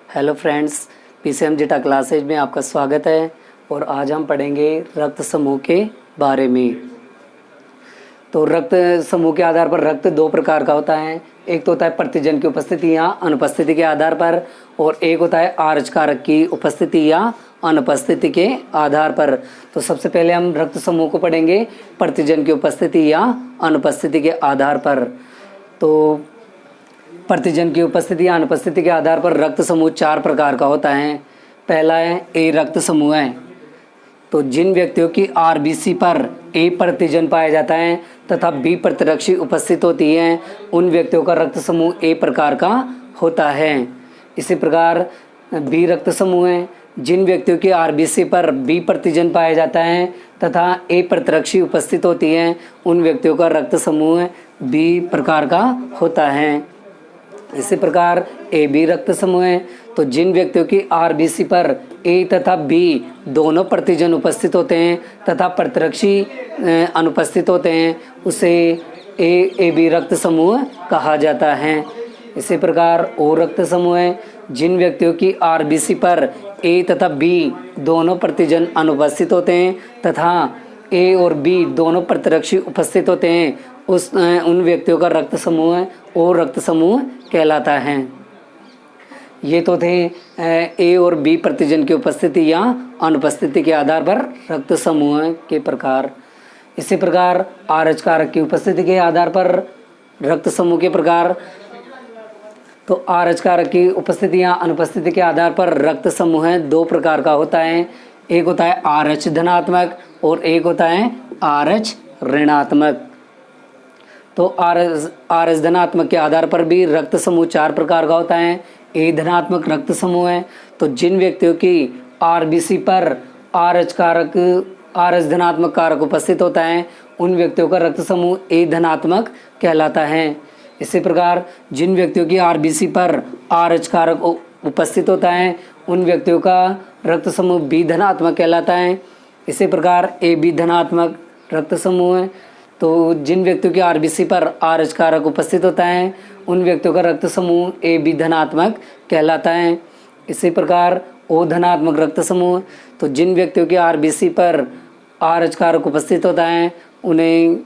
Hello friends, PCM zeta classes में आपका स्वागत है। और आज हम पढ़ेंगे रक्त समूह के बारे में। तो रक्त समूह के आधार पर रक्त दो प्रकार का होता है। एक तो होता है प्रतिजन की उपस्थिति या अनुपस्थिति के आधार पर, और एक होता है आरएच कारक की उपस्थिति या अनुपस्थिति के आधार पर। तो सबसे पहले हम रक्त समूह को पढ़ेंगे प्रतिजन की उपस्थिति या अनुपस्थिति के आधार पर। तो प्रतिजन की उपस्थिति या अनुपस्थिति के आधार पर रक्त समूह चार प्रकार का होता है। पहला है ए रक्त समूह है। तो जिन व्यक्तियों की आरबीसी पर ए प्रतिजन पाया जाता है तथा बी प्रतिरक्षी उपस्थित होती है, उन व्यक्तियों का रक्त समूह ए प्रकार का होता है। इसी प्रकार बी रक्त समूह है। जिन व्यक्तियों की आरबीसी पर बी प्रतिजन पाया जाता है तथा ए प्रतिरक्षी उपस्थित होती है, उन व्यक्तियों का रक्त समूह बी प्रकार का होता है। इसी प्रकार ए बी रक्त समूह है। तो जिन व्यक्तियों की आरबीसी पर ए तथा बी दोनों प्रतिजन उपस्थित होते हैं तथा प्रतिरक्षी अनुपस्थित होते हैं, उसे ए बी रक्त समूह कहा जाता है। इसी प्रकार ओ रक्त समूह है। जिन व्यक्तियों की आरबीसी पर ए तथा बी दोनों प्रतिजन अनुपस्थित होते हैं तथा ए और बी दोनों प्रतिरक्षी उपस्थित होते हैं, उन व्यक्तियों का रक्त समूह ओ रक्त समूह कहलाता है। ये तो थे ए और बी प्रतिजन की उपस्थिति या अनुपस्थिति के आधार पर रक्त समूह के प्रकार। इसी प्रकार आरएच कारक की उपस्थिति के आधार पर रक्त समूह के प्रकार। तो आरएच कारक की उपस्थिति या अनुपस्थिति के आधार पर रक्त समूह दो प्रकार का होता है। एक होता है आरएच धनात्मक और एक होता है आरएच ऋणात्मक। तो आरएच धनात्मक के आधार पर भी रक्त समूह चार प्रकार का होता है। ए धनात्मक रक्त समूह है। तो जिन व्यक्तियों की आरबीसी पर आरएच धनात्मक कारक उपस्थित होता है, उन व्यक्तियों का रक्त समूह ए धनात्मक कहलाता है। इसी प्रकार जिन व्यक्तियों की आरबीसी पर आरएच कारक उपस्थित होता है, उन व्यक्तियों का रक्त समूह बी धनात्मक कहलाता है। इसी प्रकार ए बी धनात्मक रक्त समूह है। तो जिन व्यक्तियों की आरबीसी पर आरएच कारक उपस्थित होता है, उन व्यक्तियों का रक्त समूह ए बी धनात्मक कहलाता है। इसी प्रकार ओ धनात्मक रक्त समूह। तो जिन व्यक्तियों की आरबीसी पर आरएच कारक उपस्थित होता है, उन्हें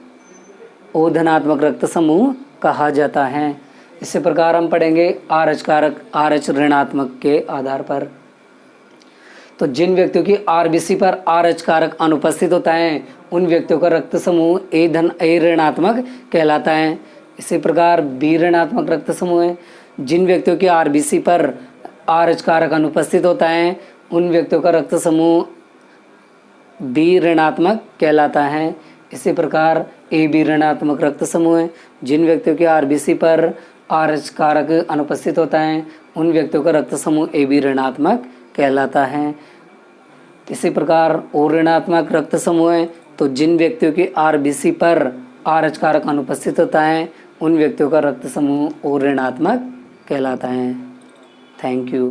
ओ धनात्मक रक्त समूह कहा जाता है। इसी प्रकार हम पढ़ेंगे आरएच कारक आरएच ऋणात्मक के आधार पर। तो जिन व्यक्तियों की आरबीसी पर आरएच कारक अनुपस्थित होता है, उन व्यक्तियों का रक्त समूह ए ऋणात्मक कहलाता है। इसी प्रकार बी ऋणात्मक रक्त समूह है। जिन व्यक्तियों की आरबीसी पर आरएच कारक अनुपस्थित होता है, उन व्यक्तियों का रक्त समूह बी ऋणात्मक कहलाता है। इसी प्रकार ए बी ऋणात्मक रक्त समूह है। जिन व्यक्तियों की आरबीसी पर आरएच कारक अनुपस्थित होता है, उन व्यक्तियों का रक्त समूह ए बी ऋणात्मक कहलाता है। इसी प्रकार ओ ऋणात्मक रक्त समूह है। तो जिन व्यक्तियों की आरबीसी पर आरएच कारक अनुपस्थित होता है, उन व्यक्तियों का रक्त समूह ओ ऋणात्मक कहलाता है। Thank you.